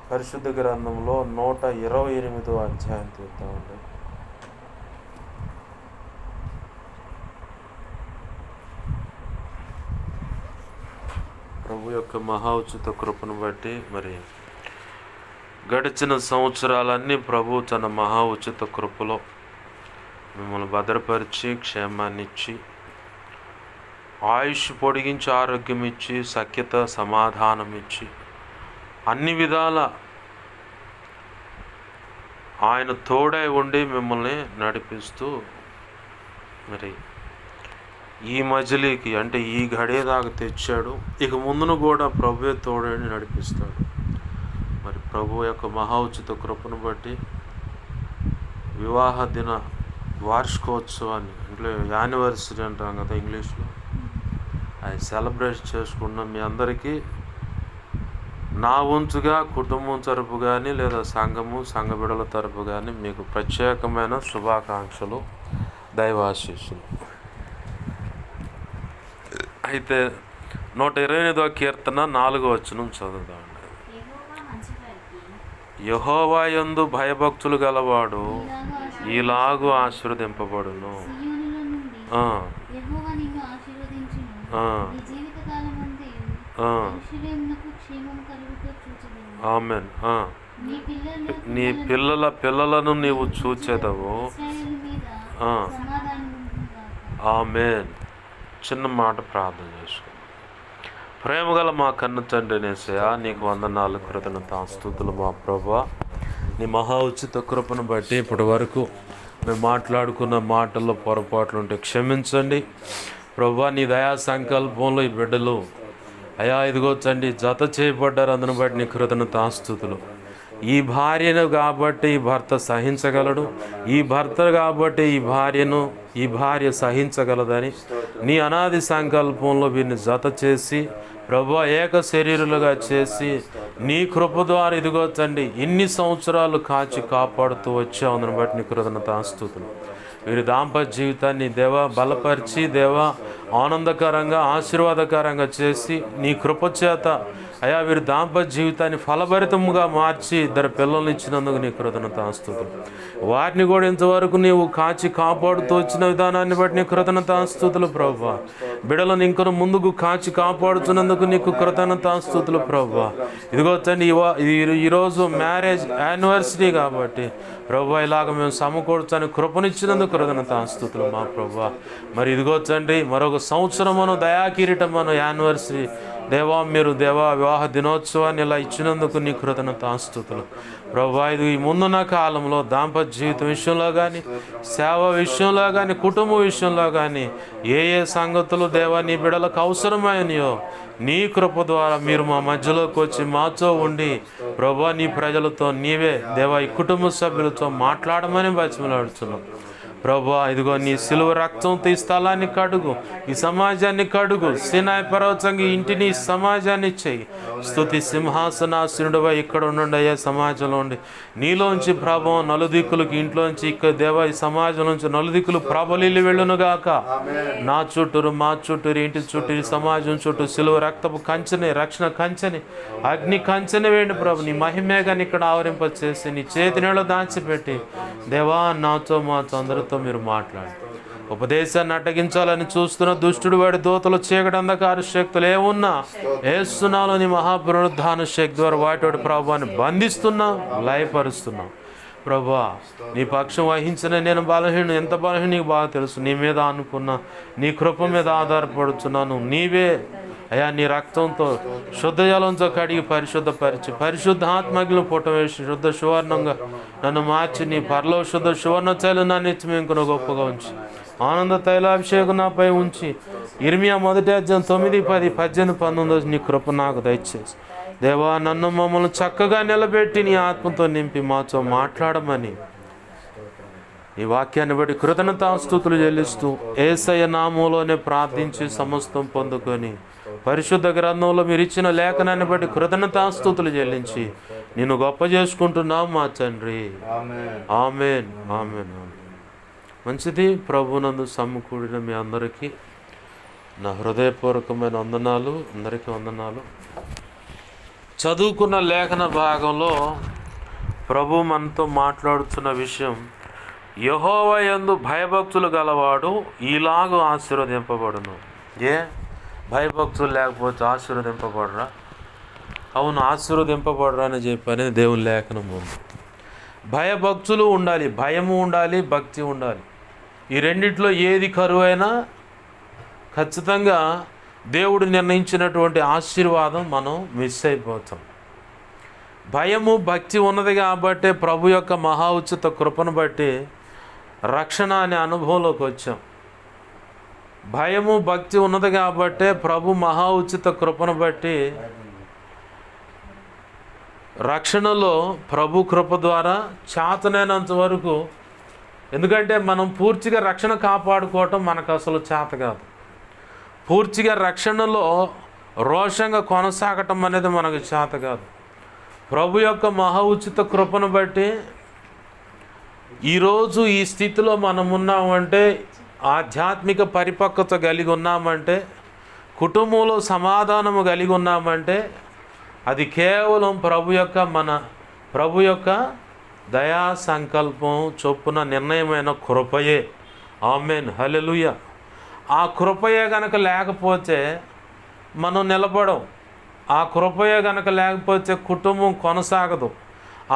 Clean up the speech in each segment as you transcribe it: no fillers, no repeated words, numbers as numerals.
పరిశుద్ధ గ్రంథంలో 128వ అధ్యాయం తీద్దామండి. ప్రభు యొక్క మహా ఉచిత కృపను బట్టి మరి గడిచిన సంవత్సరాలన్నీ ప్రభు తన మహా ఉచిత కృపలో మిమ్మల్ని భద్రపరిచి క్షేమాన్ని ఇచ్చి ఆయుష్ పొడిగించి ఆరోగ్యం ఇచ్చి సఖ్యత సమాధానం ఇచ్చి అన్ని విధాల ఆయన తోడై ఉండి మిమ్మల్ని నడిపిస్తూ మరి ఈ మజిలీకి అంటే ఈ గడియ దాకా తెచ్చాడు. ఇక ముందును కూడా ప్రభువే తోడై నడిపిస్తాడు. మరి ప్రభు యొక్క మహా ఉచిత కృపను బట్టి వివాహ దిన వార్షికోత్సవాన్ని అంటే యానివర్సరీ అంటాం కదా ఇంగ్లీష్లో, అది సెలబ్రేట్ చేసుకున్న మీ అందరికీ నా వంతుగా కుటుంబం తరపు కానీ లేదా సంఘ బిడ్డల తరపు కానీ మీకు ప్రత్యేకమైన శుభాకాంక్షలు, దైవాశీస్సులు. అయితే 128వ కీర్తన 4వ వచనం చదువుదామండి. యెహోవా యందు భయభక్తులు గలవాడు ఈలాగు ఆశీర్వదింపబడును. ఆమెన్. నీ పిల్లలను నీవు చూచెదవు. ఆమెన్. చిన్న మాట ప్రార్థన చేసుకో. ప్రేమగల మా కన్న తండ్రి యేసయ్యా, నీకు వందనాలు, కృతజ్ఞతాస్తుతులు మా ప్రభువా. నీ మహా ఉచిత కృపను బట్టి ఇప్పటి వరకు మేము మాట్లాడుకున్న మాటల్లో పొరపాట్లు ఉంటే క్షమించండి ప్రభువా. నీ దయా సంకల్పంలో ఈ బిడ్డలు అయా ఇదిగో తండ్రి జత చేయబడ్డారు. అందును బట్టి నీ కృతజ్ఞతాస్తుతులు. ఈ భార్యను కాబట్టి ఈ భర్త సహించగలడు, ఈ భర్త కాబట్టి ఈ భార్య సహించగలదని నీ అనాది సంకల్పంలో వీరిని జత చేసి ప్రభువా ఏక శరీరులుగా చేసి నీ కృప ద్వారా ఇదిగో తండ్రి ఇన్ని సంవత్సరాలు కాచి కాపాడుతూ వచ్చావు. అందును బట్టి నీ కృతజ్ఞతాస్తుతులు. వీరి దాంపత్య జీవితాన్ని దేవా బలపరిచి దేవా ఆనందకరంగా ఆశీర్వాదకరంగా చేసి నీ కృప చేత అయా వీరి దాంపత్య జీవితాన్ని ఫలభరితముగా మార్చి 2 పిల్లల్ని ఇచ్చినందుకు నీ కృతజ్ఞతాస్తుతులు. వారిని కూడా ఇంతవరకు నీవు కాచి కాపాడుతూ వచ్చిన విధానాన్ని బట్టి నీ కృతజ్ఞతాస్తుతులు ప్రభువా. బిడ్డలను ఇంకొన ముందుకు కాచి కాపాడుతున్నందుకు నీకు కృతజ్ఞతాస్తుతులు ప్రభువా. ఇదిగో తండ్రి ఈరోజు మ్యారేజ్ యానివర్సరీ కాబట్టి ప్రభువా ఇలాగ మేము సమకూర్చని కృపనిచ్చినందుకు కృతజ్ఞతాస్తుతులు మా ప్రభువా. మరి ఇదిగో తండ్రి మరొక సంవత్సరమును దయాకిరీటమును యానివర్సరీ దేవా మీరు వివాహ దినోత్సవాన్ని ఇలా ఇచ్చినందుకు నీ కృతజ్ఞతాస్తుతులు ప్రభువా. ఇది ఈ ముందున్న కాలంలో దాంపత్య జీవితం విషయంలో కానీ, సేవ విషయంలో కానీ, కుటుంబ విషయంలో కానీ ఏ సంగతులు దేవా నీ బిడ్డలకు అవసరమైనయో నీ కృప ద్వారా మీరు మా మధ్యలోకి వచ్చి మాతో ఉండి ప్రభువా నీ ప్రజలతో నీవే దేవా ఈ కుటుంబ సభ్యులతో మాట్లాడమని బతిమలాడుతున్నాం ప్రభువా. ఇదిగో నీ సిలువ రక్తంతో ఈ స్థలాన్ని కడుగు, ఈ సమాజాన్ని కడుగు, సినాయి పర్వతంగా ఇంటిని సమాజాన్ని చెయ్యి. స్తుతి సింహాసనాసీనుడువై ఇక్కడ ఉండండి అయ్యా సమాజంలో ఉండి నీలోంచి ప్రభావం నలుదిక్కులకి ఇంట్లోంచి ఇక్కడ దేవా ఈ సమాజం నుంచి నలుదిక్కులు ప్రబలిల్లు వెళ్ళునుగాక. నా చుట్టూరు మా చుట్టూరు ఇంటి చుట్టూ ఈ సమాజం చుట్టూ సిలువ రక్తపు కంచెని రక్షణ కంచెని అగ్ని కంచెని వేయండి ప్రభు. నీ మహిమేగాని ఇక్కడ ఆవరింపచేసి నీ చేతి నీళ్ళు దాచిపెట్టి దేవా నాతో మాతో అందరితో మీరు మాట్లాడి ఉపదేశాన్ని అడ్డగించాలని చూస్తున్న దుష్టుడు వాడి దూతలు చీకటి అంధకార శక్తులు ఏమున్నా ఏస్తున్నాలో నీ మహాపునరుద్ధాన శక్తి ద్వారా వాటి ప్రభావాన్ని బంధిస్తున్నాం, లయపరుస్తున్నాం ప్రభా. నీ పక్షం వహించిన నేను బలహీన ఎంత బలహీన నీకు బాగా తెలుసు. నీ మీద అనుకున్నా, నీ కృప మీద ఆధారపడుతున్నాను. నీవే అయ్యా నీ రక్తంతో శుద్ధ జలంతో కడిగి పరిశుద్ధపరిచి పరిశుద్ధాత్మగ్ని పుట్టవేసి శుద్ధ సువర్ణంగా నన్ను మార్చి నీ పరలో శుద్ధ సువర్ణ తైలు నన్ను ఇచ్చి మేము గొప్పగా ఉంచి ఆనంద తైలాభిషేకం నాపై ఉంచి ఇర్మియా 1వ అధ్యాయం 9, 10, 18, 19 నీ కృప నాకు దయచేసి దేవా నన్ను మమ్మల్ని చక్కగా నిలబెట్టి నీ ఆత్మతో నింపి మాతో మాట్లాడమని ఈ వాక్యాన్ని బట్టి కృతజ్ఞతాస్తుతులు చెల్లిస్తూ యేసయ్య నామములోనే ప్రార్థించి సమస్తం పొందుకొని పరిశుద్ధ గ్రంథంలో మీరు ఇచ్చిన లేఖనాన్ని బట్టి కృతజ్ఞతాస్తుతులు చెల్లించి నిన్ను గొప్ప చేసుకుంటున్నాం మా తండ్రి. ఆమెన్. ఆమెన్. మంచిది. ప్రభునందు సమకూడిన మీ అందరికీ నా హృదయపూర్వకమైన వందనాలు. అందరికీ వందనాలు. చదువుకున్న లేఖన భాగంలో ప్రభు మనతో మాట్లాడుతున్న విషయం, యెహోవా యందు భయభక్తులు గలవాడు ఇలాగూ ఆశీర్వదింపబడును. భయభక్తులు లేకపోతే ఆశీర్వదింపబడరా? అవును, ఆశీర్వదింపబడరా అని చెప్పని దేవుని లేఖనం ఉంది. భయభక్తులు ఉండాలి, భయము ఉండాలి, భక్తి ఉండాలి. ఈ రెండిట్లో ఏది కరువైనా ఖచ్చితంగా దేవుడు నిర్ణయించినటువంటి ఆశీర్వాదం మనం మిస్ అయిపోతాం. భయము భక్తి ఉన్నది కాబట్టి ప్రభు యొక్క మహా ఉచిత కృపను బట్టి రక్షణ అనే అనుభవంలోకి వచ్చాం. భయము భక్తి ఉన్నది కాబట్టి ప్రభు మహా ఉచిత కృపను బట్టి రక్షణలో ప్రభు కృప ద్వారా చేతనైనంత వరకు, ఎందుకంటే మనం పూర్తిగా రక్షణ కాపాడుకోవటం మనకు అసలు చేత కాదు. పూర్తిగా రక్షణలో రోషంగా కొనసాగటం అనేది మనకు చేత కాదు. ప్రభు యొక్క మహా ఉచిత కృపను బట్టి ఈరోజు ఈ స్థితిలో మనం ఉన్నామంటే, ఆధ్యాత్మిక పరిపక్వత కలిగి ఉన్నామంటే, కుటుంబంలో సమాధానము కలిగి ఉన్నామంటే అది కేవలం ప్రభు యొక్క దయా సంకల్పం చొప్పున నిర్ణయమైన కృపయే. ఆమేన్, హల్లెలూయా. ఆ కృపయే గనక లేకపోతే మనం నిలబడం. ఆ కృపయే గనక లేకపోతే కుటుంబం కొనసాగదు.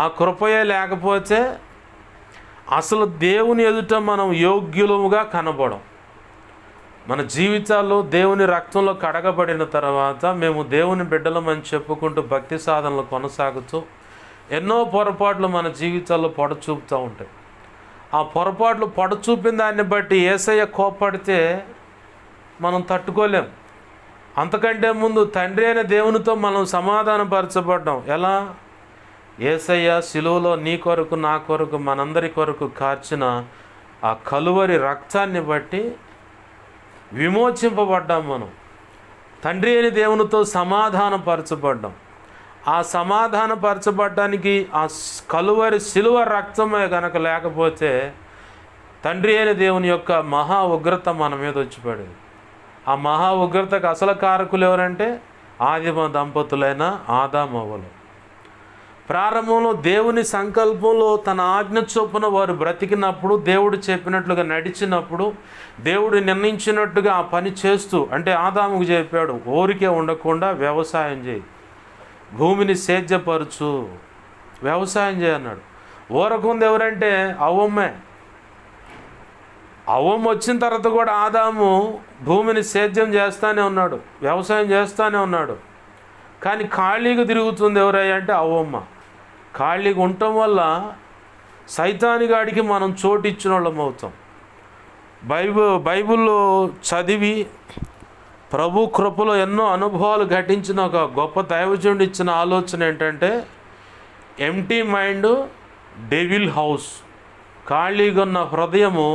ఆ కృపయే లేకపోతే అసలు దేవుని ఎదుట మనం యోగ్యులముగా కనబడం. మన జీవితాల్లో దేవుని రక్తంలో కడగబడిన తర్వాత మేము దేవుని బిడ్డలమని చెప్పుకుంటూ భక్తి సాధనలు కొనసాగుతూ ఎన్నో పొరపాట్లు మన జీవితాల్లో పొడచూపుతూ ఉంటాయి. ఆ పొరపాట్లు పొడచూపిన దాన్ని బట్టి యేసయ్య కోప్పడితే మనం తట్టుకోలేం. అంతకంటే ముందు తండ్రి అయిన దేవునితో మనం సమాధానపరచబడ్డాం. ఎలా? యేసయ్య సిలువలో నీ కొరకు నా కొరకు మనందరి కొరకు కార్చిన ఆ కలువరి రక్తాన్ని బట్టి విమోచింపబడ్డాం. మనం తండ్రి అయిన దేవునితో సమాధానపరచబడ్డాం. ఆ సమాధానపరచబడ్డానికి ఆ కలువరి సిలువ రక్తమే గనక లేకపోతే తండ్రి అయిన దేవుని యొక్క మహా ఉగ్రత మన మీద వచ్చి పడేది. ఆ మహా ఉగ్రతకు అసలు కారకులు ఎవరంటే ఆదిమ దంపతులైన ఆదాము అవ్వలు. ప్రారంభంలో దేవుని సంకల్పంలో తన ఆజ్ఞ చొప్పున వారు బ్రతికినప్పుడు, దేవుడు చెప్పినట్లుగా నడిచినప్పుడు, దేవుడు నిర్ణయించినట్టుగా ఆ పని చేస్తూ, అంటే ఆదాముకు చెప్పాడు, ఊరికే ఉండకుండా వ్యవసాయం చేయి, భూమిని సేద్యపరచు, వ్యవసాయం చేయన్నాడు. ఊరకుంది ఎవరంటే అవ్వమ్మే. అవ్వమ్మ వచ్చిన తర్వాత కూడా ఆదాము భూమిని సేద్యం చేస్తూనే ఉన్నాడు, వ్యవసాయం చేస్తూనే ఉన్నాడు. కానీ ఖాళీగా తిరుగుతుంది ఎవరయ్యా అంటే అవ్వమ్మ. ఖాళీగా ఉండటం వల్ల సైతానిగాడికి మనం చోటు ఇచ్చిన వాళ్ళం అవుతాం. బైబిల్లో చదివి ప్రభు కృపలో ఎన్నో అనుభవాలు ఘటించిన ఒక గొప్ప దైవజనుడు ఇచ్చిన ఆలోచన ఏంటంటే, ఎంప్టీ మైండ్ డెవిల్ హౌస్. ఖాళీగా ఉన్న హృదయము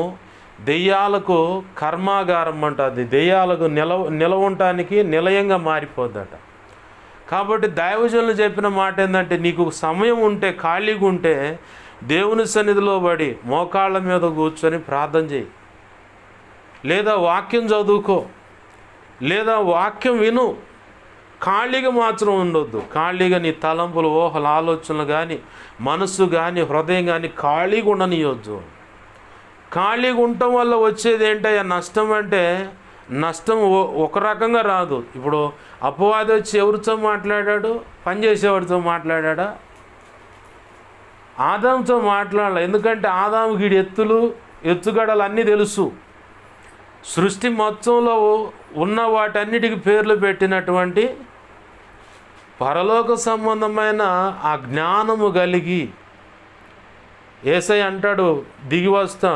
దెయ్యాలకు కర్మాగారం అంట. అది దెయ్యాలకు నిలవటానికి నిలయంగా మారిపోద్దట. కాబట్టి దైవజనులు చెప్పిన మాట ఏంటంటే, నీకు సమయం ఉంటే, ఖాళీగా ఉంటే దేవుని సన్నిధిలో పడి మోకాళ్ళ మీద కూర్చొని ప్రార్థన చేయి, లేదా వాక్యం చదువుకో, లేదా వాక్యం విను. ఖాళీగా మాత్రం ఉండొద్దు. ఖాళీగా నీ తలంపులు, ఊహలు, ఆలోచనలు కానీ, మనస్సు కానీ, హృదయం కానీ ఖాళీగా ఉండనియొద్దు. ఖాళీగా ఉండటం వల్ల వచ్చేది ఏంటయ్యా నష్టం అంటే, నష్టం ఒక రకంగా రాదు. ఇప్పుడు అపవాది వచ్చి ఎవరితో మాట్లాడాడు? పనిచేసేవాడితో మాట్లాడా? ఆదాముతో మాట్లాడాలి. ఎందుకంటే ఆదాముకి ఎత్తుగడలు అన్నీ తెలుసు. సృష్టి మొత్తంలో ఉన్న వాటన్నిటికి పేర్లు పెట్టినటువంటి పరలోక సంబంధమైన ఆ జ్ఞానము కలిగి యేసయ్య అంటాడు, దిగి వస్తా,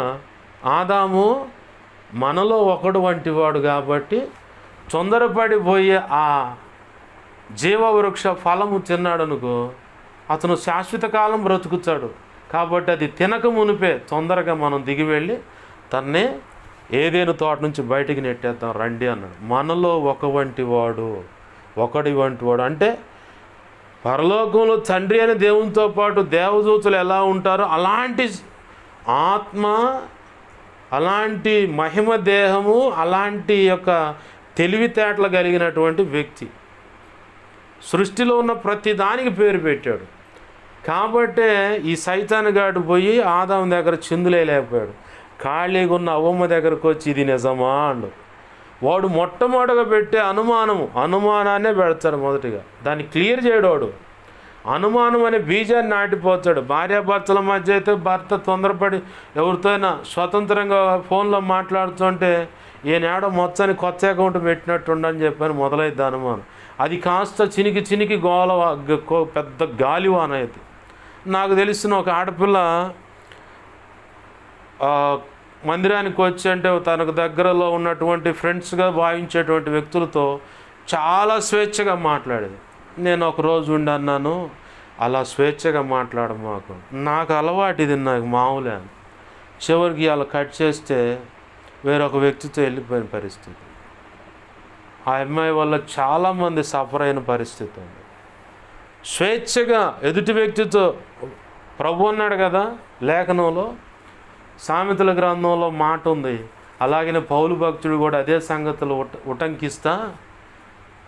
ఆదాము మనలో ఒకడు వంటి వాడు కాబట్టి తొందరపడిపోయే ఆ జీవవృక్ష ఫలము తిన్నాడు అనుకో, అతను శాశ్వత కాలం బ్రతుకుతాడు. కాబట్టి అది తినక మునిపే తొందరగా మనం దిగి వెళ్ళి తన్నే ఏదేను తోట నుంచి బయటికి నెట్టేద్దాం రండి అన్నాడు. మనలో ఒకడి వంటి వాడు అంటే పరలోకంలో తండ్రి అనే దేవునితో పాటు దేవదూతలు ఎలా ఉంటారో అలాంటి ఆత్మ, అలాంటి మహిమ దేహము, అలాంటి యొక్క తెలివితేటలు కలిగినటువంటి వ్యక్తి. సృష్టిలో ఉన్న ప్రతి దానికి పేరు పెట్టాడు. కాబట్టే ఈ సైతానుగాడు పోయి ఆదాము దగ్గర చిందులేయలేకపోయాడు. ఖాళీగా ఉన్న అవ్వమ్మ దగ్గరకు వచ్చి ఇది నిజమా అండు. వాడు మొట్టమొదటిగా పెట్టే అనుమానాన్నే పెడతాడు మొదటిగా. దాన్ని క్లియర్ చేయడాడు. అనుమానం అనే బీజాన్ని నాటిపోతాడు. భార్యాభర్తల మధ్య అయితే భర్త తొందరపడి ఎవరితోనైనా స్వతంత్రంగా ఫోన్లో మాట్లాడుతుంటే ఈయనేడో మొత్తాన్ని కొత్త అకౌంట్ పెట్టినట్టుండని చెప్పని మొదలైద్ది అనుమానం. అది కాస్త చినికి గోల పెద్ద గాలివాన అయితే. నాకు తెలిసిన ఒక ఆడపిల్ల మందిరానికి వచ్చి అంటే తనకు దగ్గరలో ఉన్నటువంటి ఫ్రెండ్స్గా భావించేటువంటి వ్యక్తులతో చాలా స్వేచ్ఛగా మాట్లాడేది. నేను ఒకరోజు ఉండి అన్నాను, అలా స్వేచ్ఛగా మాట్లాడమాకు, నాకు అలవాటు ఇది, నాకు మామూలే. చివరికి అలా కట్ చేస్తే వేరొక వ్యక్తితో వెళ్ళిపోయిన పరిస్థితి. ఆ అమ్మాయి వల్ల చాలామంది సఫర్ అయిన పరిస్థితి ఉంది. స్వేచ్ఛగా ఎదుటి వ్యక్తితో ప్రభు అన్నాడు కదా లేఖనంలో, సామెతల గ్రంథంలో మాట ఉంది. అలాగనే పౌలు భక్తుడు కూడా అదే సంగతులు ఉటంకిస్తా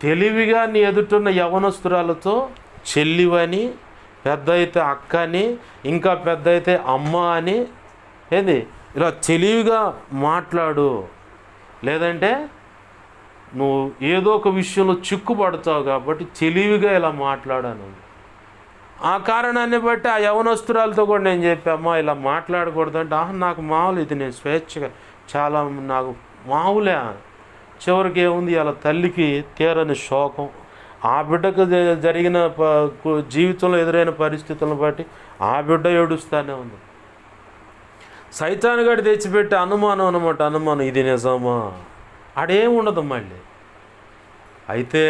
తెలివిగా నీ ఎదుటిన్న యవనస్తురాలతో చెల్లివని, పెద్ద అయితే అక్క అని, ఇంకా పెద్ద అయితే అమ్మ అని, ఏంది ఇలా తెలివిగా మాట్లాడు, లేదంటే నువ్వు ఏదో ఒక విషయంలో చిక్కుపడతావు కాబట్టి తెలివిగా ఇలా మాట్లాడాను. ఆ కారణాన్ని బట్టి ఆ యవనస్తురాలతో కూడా నేను చెప్పామ్మా ఇలా మాట్లాడకూడదు అంటే, నాకు మామూలు, ఇది నేను స్వేచ్ఛగా చాలా నాకు మామూలే. చివరికి ఏముంది, అలా తల్లికి తీరని శోకం, ఆ బిడ్డకు జరిగిన జీవితంలో ఎదురైన పరిస్థితులను బట్టి ఆ బిడ్డ ఏడుస్తూనే ఉంది. సైతానుగాడు తెచ్చిపెట్టే అనుమానం అన్నమాట. అనుమానం ఇది నిజమా, ఆడేముండదు మళ్ళీ. అయితే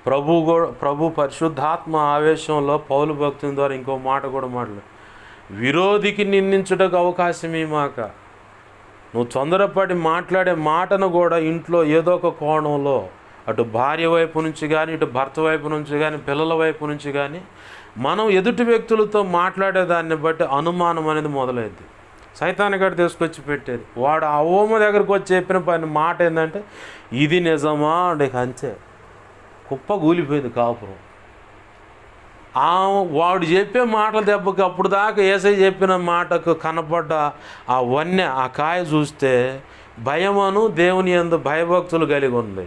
ప్రభు పరిశుద్ధాత్మ ఆవేశంలో పౌలు భక్తుని ద్వారా ఇంకో మాట కూడా మాట్లాడు, విరోధికి నిందించుటకు అవకాశం ఇవ్వమాక. నువ్వు తొందరపడి మాట్లాడే మాటను కూడా ఇంట్లో ఏదో ఒక కోణంలో, అటు భార్య వైపు నుంచి కానీ, ఇటు భర్త వైపు నుంచి కానీ, పిల్లల వైపు నుంచి కానీ, మనం ఎదుటి వ్యక్తులతో మాట్లాడేదాన్ని బట్టి అనుమానం అనేది మొదలైంది. సైతానుగాడు తీసుకొచ్చి పెట్టేది. వాడు అవ్వమ్మ దగ్గరకు వచ్చి చెప్పిన పని మాట ఏంటంటే ఇది నిజమా అంటే అంతే, కుప్ప కూలిపోయింది కాపురం. వాడు చెప్పే మాటల దెబ్బకి అప్పుడు దాకా యేసయ్య చెప్పిన మాటకు కనపడ్డ ఆ వన్య, ఆ కాయ చూస్తే భయమను దేవుని యందు భయభక్తులు కలిగి ఉంది.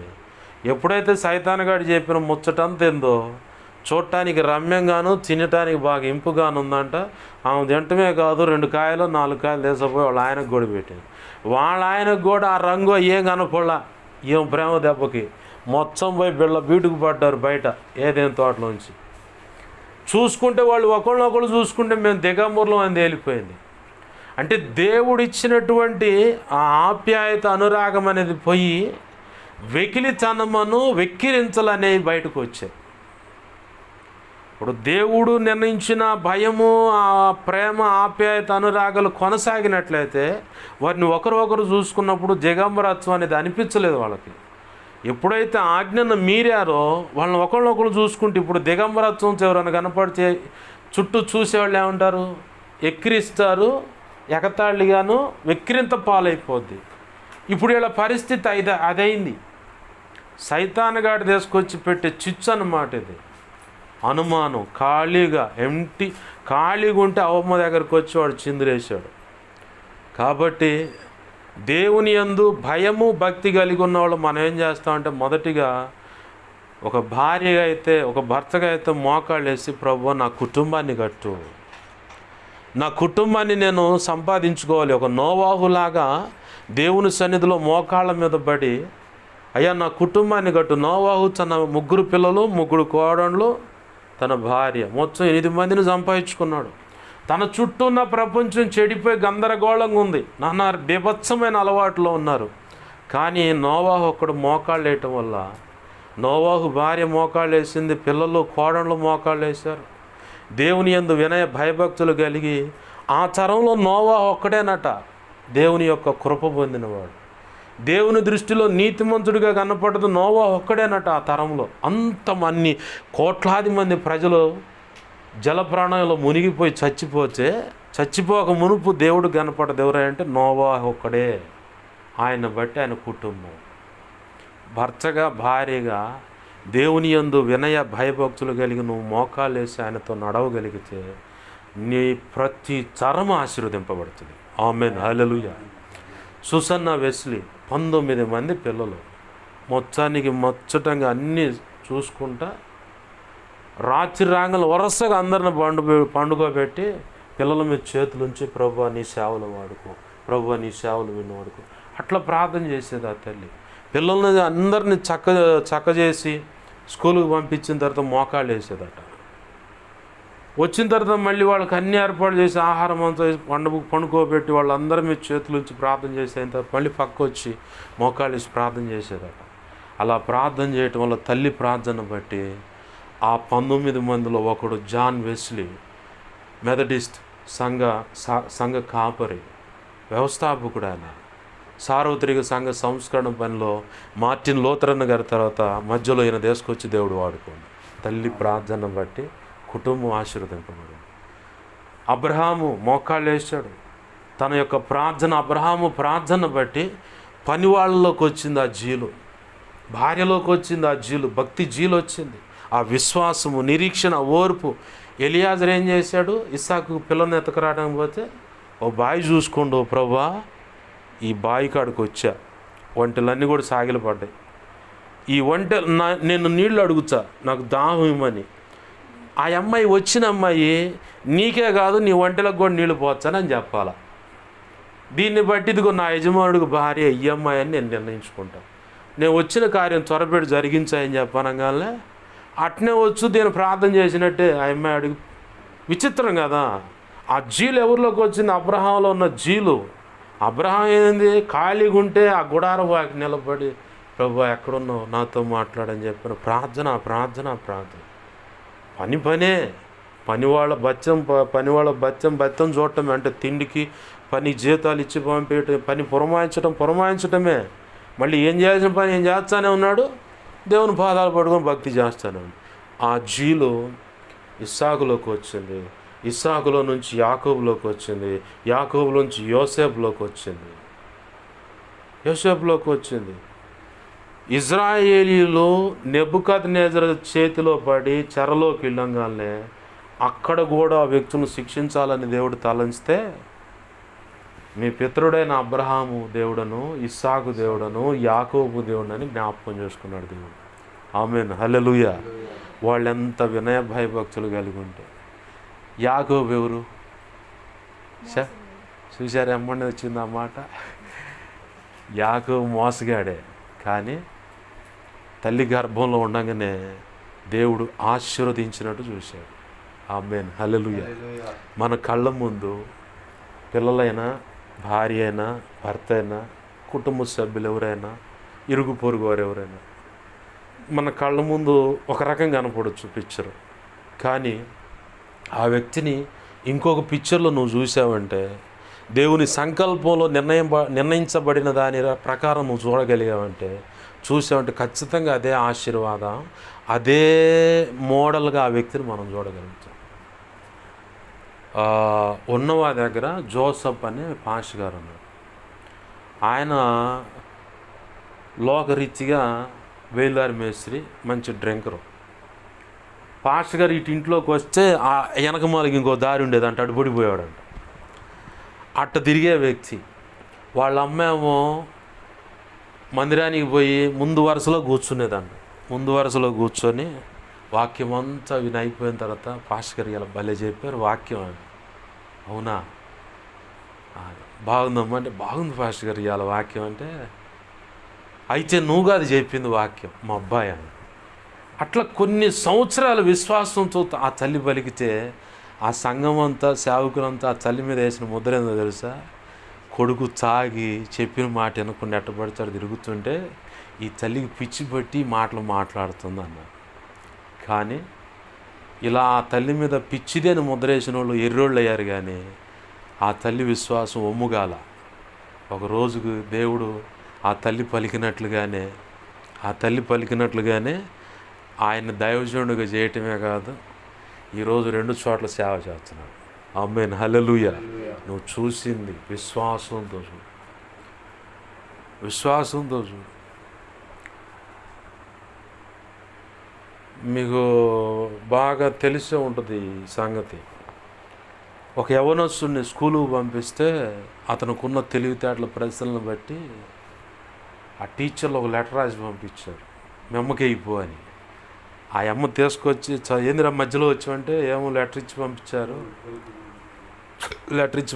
ఎప్పుడైతే సైతానుగాడు చెప్పిన ముచ్చటంతేందో చూడటానికి రమ్యంగాను తినటానికి బాగా ఇంపుగాను ఉందంట. ఆమె తింటమే కాదు, 2 కాయలు 4 కాయలు తీసుకుపోయి వాళ్ళ ఆయనకు కూడా పెట్టింది. వాళ్ళ ఆయనకు కూడా ఆ రంగు ఏం కనపడలా. ఏం ప్రేమ దెబ్బకి మొత్తం పోయి బీటుకు పడ్డారు బయట ఏదేం తోటలోంచి. చూసుకుంటే వాళ్ళు ఒకళ్ళనొకళ్ళు చూసుకుంటే మేము దిగంబరులం అని తేలిపోయింది. అంటే దేవుడిచ్చినటువంటి ఆ ఆప్యాయత, అనురాగం అనేది పోయి వెకిలితనమును, వెక్కిరించలనేవి బయటకు వచ్చాయి. ఇప్పుడు దేవుడు నిర్ణయించిన భయము, ఆ ప్రేమ, ఆప్యాయత, అనురాగాలు కొనసాగినట్లయితే వారిని ఒకరు చూసుకున్నప్పుడు దిగంబరత్వం అనేది అనిపించలేదు వాళ్ళకి. ఎప్పుడైతే ఆజ్ఞను మీరారో వాళ్ళని ఒకళ్ళొకరు చూసుకుంటే, ఇప్పుడు దిగంబరత్వం ఎవరైనా కనపడితే చుట్టూ చూసేవాళ్ళు ఏమంటారు, ఎక్కిరిస్తారు, ఎగతాళిగాను వెక్కిరింత పాలైపోద్ది. ఇప్పుడు వీళ్ళ పరిస్థితి అదైంది. సైతానుగాడు తీసుకొచ్చి పెట్టే చిచ్చు అన్నమాట ఇది. అనుమానం, ఖాళీగా ఉంటే అవ్వమ్మ దగ్గరికి వచ్చి వాడు చిందులేశాడు. కాబట్టి దేవుని యందు భయము, భక్తి కలిగి ఉన్నవాళ్ళు మనం ఏం చేస్తామంటే, మొదటిగా ఒక భార్యగా అయితే, ఒక భర్తగా అయితే మోకాళ్ళు వేసి, ప్రభువా నా కుటుంబాన్ని కట్టు, నా కుటుంబాన్ని నేను సంపాదించుకోవాలి. ఒక నోవాహులాగా దేవుని సన్నిధిలో మోకాళ్ళ మీద పడి, అయ్యా నా కుటుంబాన్ని కట్టు. నోవాహు తన 3 పిల్లలు, 3 కోడళ్ళు, తన భార్య, మొత్తం 8 మందిని సంపాదించుకున్నాడు. తన చుట్టూ ఉన్న ప్రపంచం చెడిపోయి గందరగోళంగా ఉంది. నాన్న బీభత్సమైన అలవాట్లో ఉన్నారు. కానీ నోవాహు ఒక్కడు మోకాళ్ళు వేయటం వల్ల, నోవాహు భార్య మోకాళ్ళు వేసింది, పిల్లలు కోడళ్ళు మోకాళ్ళు వేశారు. దేవుని యందు వినయ భయభక్తులు కలిగి ఆ తరంలో నోవాహు ఒక్కడేనట దేవుని యొక్క కృప పొందినవాడు. దేవుని దృష్టిలో నీతిమంతుడిగా కనపడదు నోవాహు ఒక్కడేనట ఆ తరంలో. అంతమంది కోట్లాది మంది ప్రజలు జలప్రాణంలో మునిగిపోయి చచ్చిపోక మునుపు దేవుడు కనపడదు ఎవరంటే నోవాహు ఒక్కడే. ఆయన బట్టి ఆయన కుటుంబం, భర్తగా భార్యగా దేవుని యందు వినయ భయభక్తులు కలిగి నువ్వు మోకాలు వేసి ఆయనతో నడవగలిగితే నీ ప్రతి తరం ఆశీర్వదింపబడుతుంది. ఆమేన్, హల్లెలూయా. సుసన్న వెస్లీ 19 మంది పిల్లలు, మొత్తానికి ముచ్చటంగా అన్నీ చూసుకుంటా రాత్రి రాంగలు వరుసగా అందరిని పండుగ పిల్లల మీద చేతులుంచి ప్రభువా నీ సేవలు వాడుకో, ప్రభువా నీ సేవలు విని వాడుకో, అట్లా ప్రార్థన చేసేది ఆ తల్లి. పిల్లల్ని అందరిని చక్క చేసి స్కూల్కి పంపించిన తర్వాత మోకాళ్ళు వేసేదట. వచ్చిన తర్వాత మళ్ళీ వాళ్ళకి అన్ని ఏర్పాటు చేసి ఆహారం అంతా పండుకోబెట్టి వాళ్ళందరి మీద చేతులుంచి ప్రార్థన చేసేంత తర్వాత మళ్ళీ పక్క వచ్చి మోకాళ్ళు వేసి ప్రార్థన చేసేదట. అలా ప్రార్థన చేయటం వల్ల తల్లి ప్రార్థన బట్టి ఆ 19 మందిలో ఒకడు జాన్ వెస్లీ, మెథడిస్ట్ సంఘ కాపరి, వ్యవస్థాపకుడు. ఆయన సార్వత్రిక సంఘ సంస్కరణ పనిలో మార్టిన్ లూథరన్ గారి తర్వాత మధ్యలో ఈయన తీసుకొచ్చి దేవుడు వాడుకోండి. తల్లి ప్రార్థన బట్టి కుటుంబం ఆశీర్వదింపబడింది. అబ్రహాము మోకాళ్ళు వేసాడు. తన యొక్క ప్రార్థన, అబ్రహాము ప్రార్థన బట్టి పని వాళ్ళలోకి వచ్చింది ఆ జీలు, భార్యలోకి వచ్చింది ఆ జీలు, భక్తి జీలు వచ్చింది. ఆ విశ్వాసము, నిరీక్షణ, ఓర్పు. ఎలియాజరు ఏం చేశాడు? ఇస్సాకు పిల్లని ఎతకరావడానికి పోతే ఓ బావి చూసుకోండు, ఓ ప్రభువా ఈ బావి కాడికి వచ్చా, ఒంటెలన్నీ కూడా సాగిలపడ్డాయి, ఈ ఒంటె నేను నీళ్ళు అడుగుతా, నాకు దాహం ఇమ్మని. ఆ అమ్మాయి వచ్చిన అమ్మాయి నీకే కాదు నీ ఒంటెలకు కూడా నీళ్ళు పోతానని చెప్పాలా. దీన్ని బట్టి ఇదిగో నా యజమానుడికి భార్య ఈ అమ్మాయి అని నేను నిర్ణయించుకుంటాను, నేను వచ్చిన కార్యం త్వరపెట్టి జరిగించాయని చెప్పనగానే అట్నే వచ్చు దీన్ని ప్రార్థన చేసినట్టే ఆ అమ్మాయి అడుగు. విచిత్రం కదా. ఆ జీలు ఎవరిలోకి వచ్చింది? అబ్రహాంలో ఉన్న జీలు. అబ్రహాం ఏంది? ఖాళీగా ఉంటే ఆ గుడార వాకి నిలబడి ప్రభువా ఎక్కడున్నావు నాతో మాట్లాడని చెప్పిన ప్రార్థన. పనే పనివాళ్ళ బత్యం చూడటం అంటే తిండికి పని జీతాలు ఇచ్చి పంపేయటం, పని పురమాయించటమే. మళ్ళీ ఏం చేయాల్సిన పని ఏం చేస్తానే ఉన్నాడు, దేవుని పాదాలు పట్టుకొని భక్తి చేస్తాను. ఆ జీలు ఇస్సాకులోకి వచ్చింది, ఇస్సాకులో నుంచి యాకోబులోకి వచ్చింది, యాకోబులోంచి యోసేపులోకి వచ్చింది. ఇజ్రాయేలీలు నెబుకద్నెజరు చేతిలో పడి చెరలోకి వెళ్ళంగానే అక్కడ కూడా ఆ వ్యక్తులను శిక్షించాలని దేవుడు తలంచితే మీ పితరుడైన అబ్రహాము దేవుడను, ఇస్సాకు దేవుడను, యాకోబు దేవుడని జ్ఞాపకం చేసుకున్నాడు దేవుడు. ఆమేన్, హల్లెలూయా. వాళ్ళెంత వినయ భయభక్తులు కలిగి ఉంటే. యాకోబు ఎవరు? చూశారు ఎమ్మండి వచ్చింది ఆ మాట. యాకోబు మోసగాడే, కానీ తల్లి గర్భంలో ఉండగానే దేవుడు ఆశీర్వదించినట్టు చూశాడు. ఆమేన్, హల్లెలూయా. మన కళ్ళ ముందు పిల్లలైనా, భార్య అయినా, భర్త అయినా, కుటుంబ సభ్యులు ఎవరైనా, ఇరుగు పొరుగు వారు ఎవరైనా మన కళ్ళ ముందు ఒక రకంగా కనపడవచ్చు పిక్చర్, కానీ ఆ వ్యక్తిని ఇంకొక పిక్చర్లో నువ్వు చూసావంటే దేవుని సంకల్పంలో నిర్ణయించబడిన దాని ప్రకారం నువ్వు చూసావంటే ఖచ్చితంగా అదే ఆశీర్వాదం, అదే మోడల్గా ఆ వ్యక్తిని మనం చూడగలుగుతాం. ఉన్నవా దగ్గర జోసఫ్ అనే పాష్ గారు ఉన్నాడు. ఆయన లోకరీత్యా వేలుదారి మేస్త్రి, మంచి డ్రింకరు. పాష్ గారు ఇటు ఇంట్లోకి వస్తే ఆ వెనకమాలకి ఇంకో దారి ఉండేదంట, అటు పడిపోయాడంట. అట్ట తిరిగే వ్యక్తి. వాళ్ళ అమ్మేమో మందిరానికి పోయి ముందు వరుసలో కూర్చునేదంట. ముందు వరుసలో కూర్చొని వాక్యం అంతా విని అయిపోయిన తర్వాత పాష్ గారు ఇలా భలే చెప్పారు వాక్యం అని. అవునా, బాగుందమ్మా అంటే బాగుంది పాష్ గారు ఇవాళ వాక్యం అంటే, అయితే నువ్వుగా అది చెప్పింది వాక్యం మా అబ్బాయి అని. అట్లా కొన్ని సంవత్సరాల విశ్వాసంతో ఆ తల్లి పలికితే ఆ సంఘం అంతా, సేవకులంతా ఆ తల్లి మీద వేసిన ముద్ర ఏందో తెలుసా? కొడుకు తాగి చెప్పిన మాట వినకుండా ఎట్టబడతాడు తిరుగుతుంటే ఈ తల్లికి పిచ్చి పట్టి మాటలు మాట్లాడుతుంది అన్నారు. కానీ ఇలా ఆ తల్లి మీద పిచ్చిదేని ముద్ర వేసిన వాళ్ళు ఎర్రోళ్ళు అయ్యారు, కానీ ఆ తల్లి విశ్వాసం ఒమ్ముగాల. ఒక రోజుకు దేవుడు ఆ తల్లి పలికినట్లుగానే ఆయన దైవజనుడిగా చేయటమే కాదు, ఈరోజు 2 చోట్ల సేవ చేస్తున్నాడు. ఆమేన్, హల్లెలూయా. నువ్వు చూసింది విశ్వాసంతో చూడు. మీకు బాగా తెలిసే ఉంటుంది ఈ సంగతి. ఒక యవ్వనస్తుడిని స్కూలుకు పంపిస్తే అతనుకున్న తెలివితేటల ప్రశ్నలను బట్టి ఆ టీచర్లు ఒక లెటర్ రాసి పంపించారు, మీ అమ్మకి అయిపో అని. ఆ అమ్మ తీసుకొచ్చి ఏందిరా మధ్యలో వచ్చామంటే ఏమో లెటర్ ఇచ్చి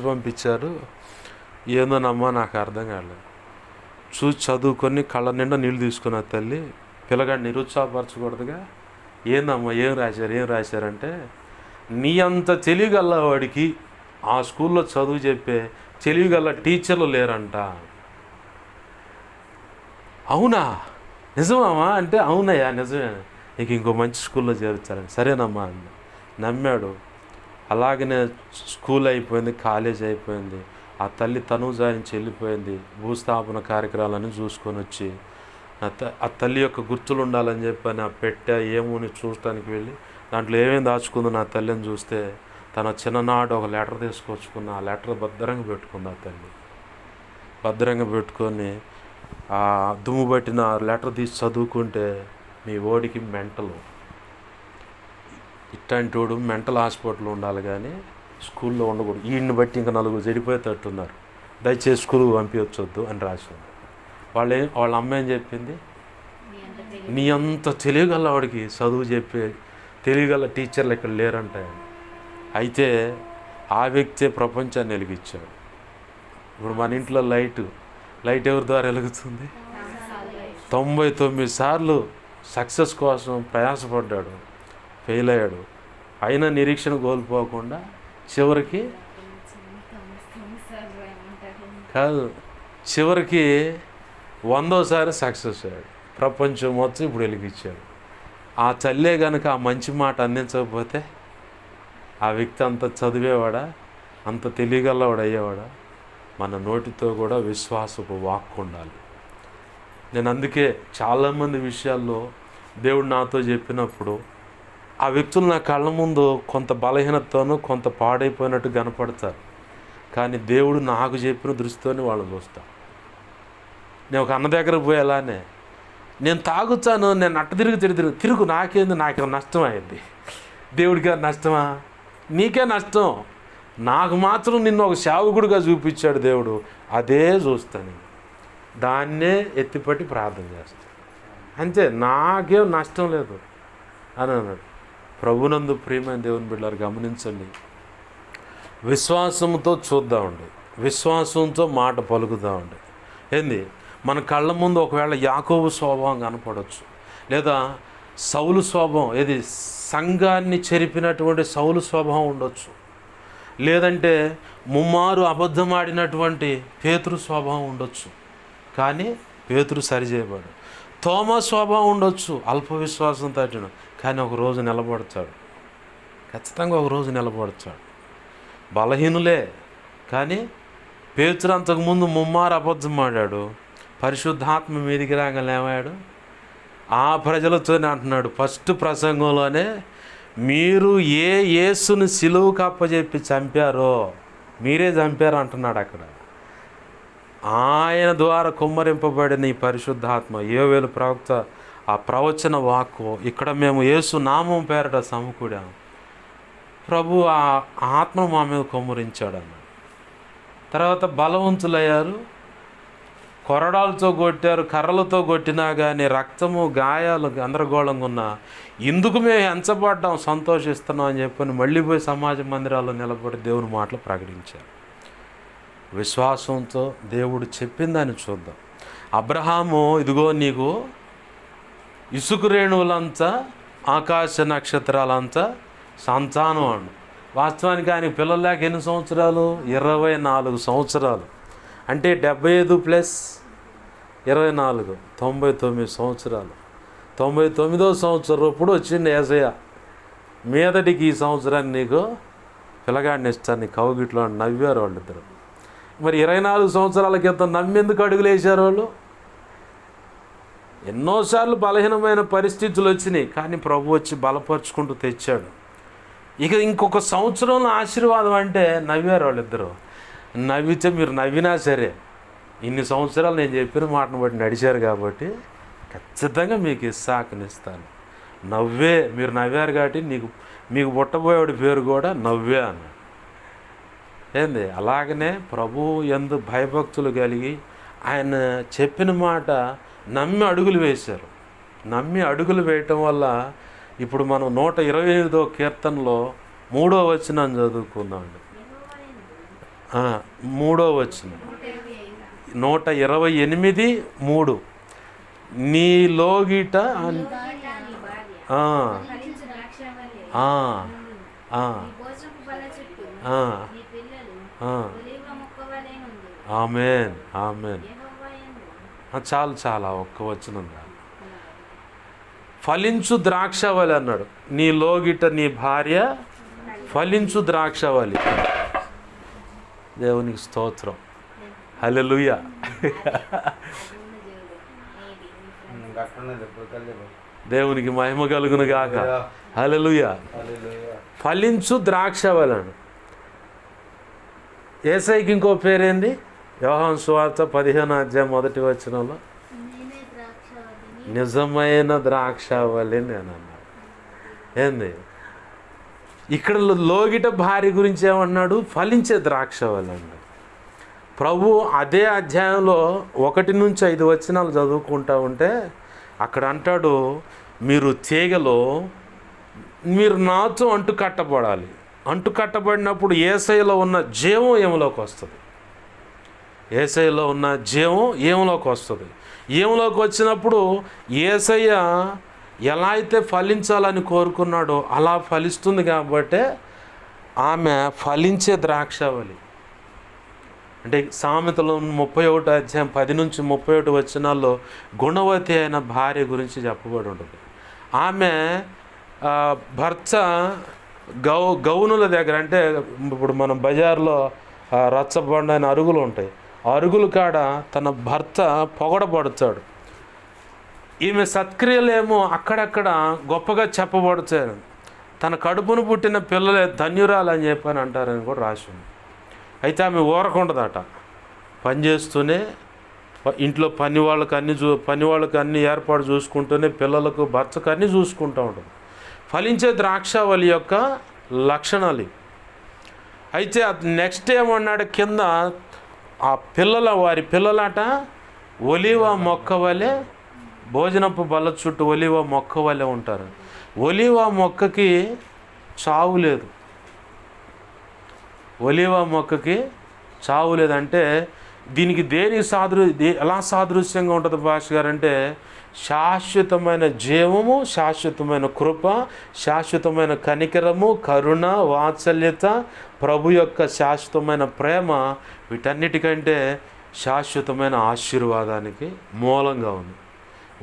పంపించారు. ఏందోనమ్మా నాకు అర్థం కాలేదు. చూసి చదువుకొని కళ్ళ నిండా నీళ్ళు తీసుకున్న తల్లి పిల్లగాడిని నిరుత్సాహపరచకూడదుగా. ఏందమ్మా ఏం రాశారంటే, నీ అంత తెలివిగల వాడికి ఆ స్కూల్లో చదువు చెప్పే తెలివిగల టీచర్లు లేరంట. అవునా, నిజమమ్మా అంటే అవునయ్యా నిజమే, నీకు ఇంకో మంచి స్కూల్లో చేర్చాలని. సరేనమ్మా అంది. నమ్మాడు. అలాగనే స్కూల్ అయిపోయింది, కాలేజ్ అయిపోయింది. ఆ తల్లి తనుజాయించి వెళ్ళిపోయింది. భూస్థాపన కార్యక్రమాలన్నీ చూసుకొని వచ్చి ఆ తల్లి యొక్క గుర్తులు ఉండాలని చెప్పి నా పెట్టె ఏమోని చూడటానికి వెళ్ళి దాంట్లో ఏమేమి దాచుకుందో నా తల్లిని చూస్తే తన చిన్ననాడు ఒక లెటర్ తీసుకొచ్చుకున్న ఆ లెటర్ భద్రంగా పెట్టుకుంది. ఆ తల్లి భద్రంగా పెట్టుకొని ఆ దుమ్ము పట్టిన లెటర్ తీసి చదువుకుంటే, మీ ఓడికి మెంటలు, ఇట్లాంటి వాడు మెంటల్ హాస్పిటల్ ఉండాలి కానీ స్కూల్లో ఉండకూడదు, వీడిని బట్టి ఇంకా నలుగురు చెడిపోయేటట్టున్నారు, దయచేసి స్కూల్కి పంపించొద్దు అని రాసింది. వాళ్ళ అమ్మ ఏం చెప్పింది, నీ అంత తెలియగల వాడికి చదువు చెప్పే తెలియగల టీచర్లు ఇక్కడ లేరంటాయని. అయితే ఆ వ్యక్తే ప్రపంచాన్ని వెలిగించాడు. ఇప్పుడు మన ఇంట్లో లైట్ ఎవరి ద్వారా వెలుగుతుంది? 99 సార్లు సక్సెస్ కోసం ప్రయాసపడ్డాడు, ఫెయిల్ అయ్యాడు. అయినా నిరీక్షణ కోల్పోకుండా చివరికి 100వ సక్సెస్ అయ్యాడు. ప్రపంచం మొత్తం ఇప్పుడు వెలిగించాడు. ఆ తల్లే కనుక ఆ మంచి మాట అందించకపోతే ఆ వ్యక్తి అంత చదివేవాడా, అంత తెలియగలవాడు అయ్యేవాడా? మన నోటితో కూడా విశ్వాసపు వాక్కు ఉండాలి. నేను అందుకే చాలామంది విషయాల్లో దేవుడు నాతో చెప్పినప్పుడు ఆ వ్యక్తులు నా కళ్ళ ముందు కొంత బలహీనతతోనూ కొంత పాడైపోయినట్టు కనపడతారు, కానీ దేవుడు నాకు చెప్పిన దృష్టితోనే వాళ్ళని చూస్తాను. నేను ఒక అన్న దగ్గరకు పోయి అలానే, నేను తాగుతాను, నేను అట్ట తిరుగు నాకేంది, నాకు నష్టం అయింది. దేవుడికి నష్టమా? నీకే నష్టం. నాకు మాత్రం నిన్ను ఒక సేవకుడిగా చూపించాడు దేవుడు, అదే చూస్తాను, దాన్నే ఎత్తిపట్టి ప్రార్థన చేస్తాను, అంతే, నాకేం నష్టం లేదు అని అన్నాడు. ప్రభునందు ప్రియమైన దేవుని బిడ్డలారు గమనించండి, విశ్వాసంతో చూద్దామండి, విశ్వాసంతో మాట పలుకుదామండి. ఏంది, మన కళ్ళ ముందు ఒకవేళ యాకోబు స్వభావం కనపడవచ్చు, లేదా సౌలు స్వభావం, ఏది సంఘాన్ని చెరిపినటువంటి సౌలు స్వభావం ఉండొచ్చు, లేదంటే ముమ్మారు అబద్ధమాడినటువంటి పేతురు స్వభావం ఉండొచ్చు, కానీ పేతురు సరిచేయబడు. తోమా స్వభావం ఉండొచ్చు, అల్ప విశ్వాసం తట్టిన, కానీ ఒకరోజు నిలబడతాడు, ఖచ్చితంగా ఒకరోజు నిలబడతాడు. బలహీనులే, కానీ పేతురు అంతకుముందు ముమ్మారు అబద్ధం ఆడాడు, పరిశుద్ధాత్మ మీదికి రాగానే ఏమయ్యాడు? ఆ ప్రజలతోనే అంటున్నాడు ఫస్ట్ ప్రసంగంలోనే, మీరు ఏ యేసుని సిలువకు అప్పచెప్పి చంపారో మీరే చంపారు అంటున్నాడు అక్కడ. ఆయన ద్వారా కుమ్మరింపబడిన ఈ పరిశుద్ధాత్మ, యోవేలు ప్రవక్త ఆ ప్రవచన వాక్కు ఇక్కడ మేము యేసు నామం పేరట సమకూడాం, ప్రభు ఆ ఆత్మ మా మీద కుమ్మరించాడు అన్నాడు. తర్వాత బలవంతులయ్యారు, కొరడాలతో కొట్టారు, కర్రలతో కొట్టినా కానీ రక్తము గాయాలు గందరగోళంగా ఉన్నా, ఇందుకు మేము ఎంచబడ్డాం, సంతోషిస్తున్నాం అని చెప్పని మళ్ళీ పోయి సమాజ మందిరాల్లో నిలబడి దేవుని మాటలు ప్రకటించారు. విశ్వాసంతో దేవుడు చెప్పిందని చూద్దాం. అబ్రహాము, ఇదిగో నీకు ఇసుక రేణువులంతా ఆకాశ నక్షత్రాలంతా సంతానం అండు. వాస్తవానికి ఆయనకి పిల్లలు లేక ఎన్ని సంవత్సరాలు? 24 సంవత్సరాలు. అంటే 75 ప్లస్ 24 99 సంవత్సరాలు. 99వ సంవత్సరం ఇప్పుడు వచ్చింది యేసయ్య, మీదటికి ఈ సంవత్సరాన్ని నీకు పిల్లగాడిని ఇస్తాను, నీ కౌగిట్లో నవ్వారు వాళ్ళిద్దరు. మరి 24 సంవత్సరాల క్రితం నమ్మెందుకు అడుగులు వేశారు వాళ్ళు? ఎన్నోసార్లు బలహీనమైన పరిస్థితులు వచ్చినాయి, కానీ ప్రభు వచ్చి బలపరుచుకుంటూ తెచ్చాడు. ఇక ఇంకొక సంవత్సరంలో ఆశీర్వాదం అంటే నవ్వారు వాళ్ళిద్దరు. నవ్వితే మీరు నవ్వినా సరే, ఇన్ని సంవత్సరాలు నేను చెప్పిన మాటను బట్టి నడిచారు కాబట్టి ఖచ్చితంగా మీకు ఇస్సాకునిస్తాను, నవ్వే, మీరు నవ్వారు కాబట్టి మీకు పుట్టబోయేవాడి పేరు కూడా నవ్వే అన్నాడు. ఏంది? అలాగనే ప్రభువు యందు భయభక్తులు కలిగి ఆయన చెప్పిన మాట నమ్మి అడుగులు వేశారు. నమ్మి అడుగులు వేయటం వల్ల ఇప్పుడు మనం 128వ కీర్తనలో 3వ వచనం చదువుకుందామండి. 3వ వచనం, 128:3. నీ లోగిట ఆమేన్, ఆమేన్. చాలు చాలా ఒక్క వచనం. ఫలించు ద్రాక్షవలి అన్నాడు. నీ లోగిట నీ భార్య ఫలించు ద్రాక్షవలి. దేవునికి స్తోత్రం, హల్లెలూయా. దేవునికి మహిమ కలుగును గాక, హల్లెలూయా. ఫలించు ద్రాక్షవలి అన్నాడు. యేసయ్యకి ఇంకో పేరేంది? యోహాను సువార్త 15:1 నిజమైన ద్రాక్షవల్లి నేను అన్నాడు. ఏంది? ఇక్కడ లోగిట భార్య గురించి ఏమన్నాడు? ఫలించే ద్రాక్షవల్లి అన్నాడు. ప్రభు అదే అధ్యాయంలో 1-5 వచనాలు చదువుకుంటా ఉంటే అక్కడ అంటాడు, మీరు తీగలో మీరు నాతో అంటు కట్టబడాలి. అంటు కట్టబడినప్పుడు యేసయ్యలో ఉన్న జీవం ఏములోకి వస్తుంది. యేసయ్యలో ఉన్న జీవం ఏములోకి వస్తుంది. ఏములోకి వచ్చినప్పుడు యేసయ్య ఎలా అయితే ఫలించాలని కోరుకున్నాడో అలా ఫలిస్తుంది. కాబట్టి ఆమె ఫలించే ద్రాక్షవల్లి. అంటే సామెతలు 31:10-31 వచనాల్లో గుణవతి అయిన భార్య గురించి చెప్పబడి ఉంటుంది. ఆమె భర్త గౌనుల దగ్గర, అంటే ఇప్పుడు మనం బజార్లో రచ్చబండ అయిన అరుగులు ఉంటాయి, అరుగులు కాడ తన భర్త పొగడబడతాడు. ఈమె సత్క్రియలేమో అక్కడక్కడ గొప్పగా చెప్పబడతాడు. తన కడుపును పుట్టిన పిల్లలే ధన్యురాలని చెప్పని అంటారని కూడా రాసి ఉంది. అయితే ఆమె ఊరకుండదట. పనిచేస్తూనే ఇంట్లో పని వాళ్ళకి అన్ని ఏర్పాటు చూసుకుంటూనే పిల్లలకు భర్తకు అన్నీ చూసుకుంటూ ఉంటుంది. ఫలించే ద్రాక్షవల్లి యొక్క లక్షణాలు. అయితే నెక్స్ట్ ఏమన్నాడు కింద, ఆ వారి పిల్లలట ఒలివ మొక్క వలె, భోజనపు బల్ల చుట్టూ ఒలివ మొక్క వలె ఉంటారు. ఒలివ మొక్కకి చావు లేదు. ఒలివ మొక్కకి చావు లేదంటే దీనికి దేనికి ఎలా సాదృశ్యంగా ఉంటుంది భాష గారు అంటే, శాశ్వతమైన జీవము, శాశ్వతమైన కృప, శాశ్వతమైన కనికరము, కరుణ, వాత్సల్యత, ప్రభు యొక్క శాశ్వతమైన ప్రేమ, వీటన్నిటికంటే శాశ్వతమైన ఆశీర్వాదానికి మూలంగా ఉంది.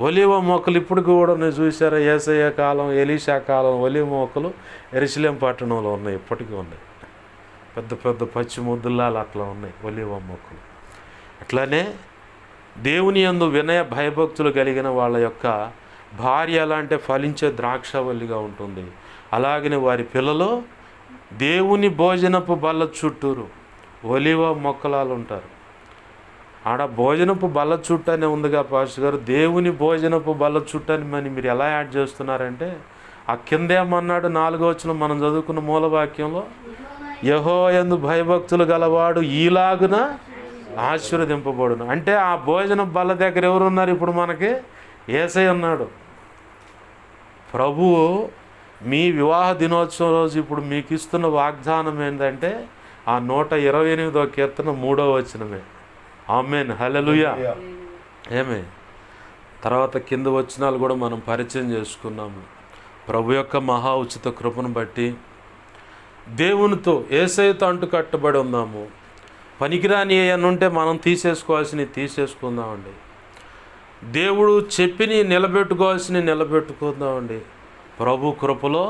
ఒలివ మొక్కలు ఇప్పుడు కూడా నేను చూసారా, యేసయ్య కాలం, ఎలీషా కాలం ఒలివ మొక్కలు యెరూషలేము పట్టణంలో ఉన్నాయి, ఇప్పటికీ ఉన్నాయి. పెద్ద పెద్ద పచ్చి ముద్దులాలు అట్లా ఉన్నాయి ఒలివ మొక్కలు. అట్లానే దేవుని యందు వినయ భయభక్తులు కలిగిన వాళ్ళ యొక్క భార్య ఎలా అంటే ఫలించే ద్రాక్షవల్లిగా ఉంటుంది. అలాగనే వారి పిల్లలు దేవుని భోజనపు బల్ల చుట్టూరు ఒలివ మొక్కలాలు ఉంటారు. ఆడ భోజనపు బల్ల చుట్టూ అనే ఉందిగా పాస్టర్ గారు, దేవుని భోజనపు బల్ల చుట్టూ అని మీరు ఎలా యాడ్ చేస్తున్నారంటే, ఆ కిందేమన్నాడు 4వ వచనం మనం చదువుకున్న మూలవాక్యంలో, యెహోవా యందు భయభక్తులు గలవాడు ఈలాగున ఆశీర్వదింపబడును. అంటే ఆ భోజన బల్ల దగ్గర ఎవరున్నారు? ఇప్పుడు మనకి యేసయ్య ఉన్నాడు. ప్రభువు మీ వివాహ దినోత్సవం రోజు ఇప్పుడు మీకు ఇస్తున్న వాగ్దానం ఏంటంటే ఆ 128వ కీర్తన 3వ వచనమే. ఆమేన్, హల్లెలూయా. ఏమే తర్వాత కింద వచనాలు కూడా మనం పరిచయం చేసుకున్నాము. ప్రభు యొక్క మహా ఉచిత కృపను బట్టి దేవునితో యేసయ్యతో అంటు కట్టబడి ఉన్నాము. పనికిరాని ఏమన్నా ఉంటే మనం తీసేసుకోవాల్సినవి తీసేసుకుందామండి. దేవుడు చెప్పిని నిలబెట్టుకోవాల్సినవి నిలబెట్టుకుందామండి. ప్రభు కృపలో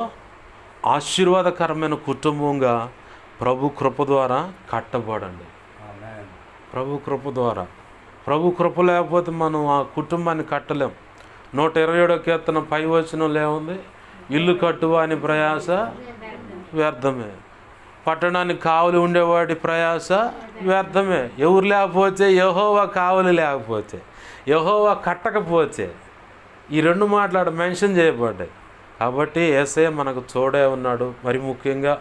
ఆశీర్వాదకరమైన కుటుంబంగా ప్రభు కృప ద్వారా కట్టబడండి. ప్రభు కృప ద్వారా. ప్రభు కృప లేకపోతే మనం ఆ కుటుంబాన్ని కట్టలేం. 127వ కీర్తన 5వ వచనంలో ఏముంది? ఇల్లు కట్టువా అని ప్రయాస వ్యర్థమే, పట్టణానికి కావలి ఉండేవాడి ప్రయాస వ్యర్థమే. ఎవరు లేకపోతే, యెహోవా కావలి లేకపోతే, యెహోవా కట్టకపోతే, ఈ 2 మాటలు మెన్షన్ చేయబడ్డాయి. కాబట్టి యేసయ్య మనకు తోడే ఉన్నాడు. మరి ముఖ్యంగా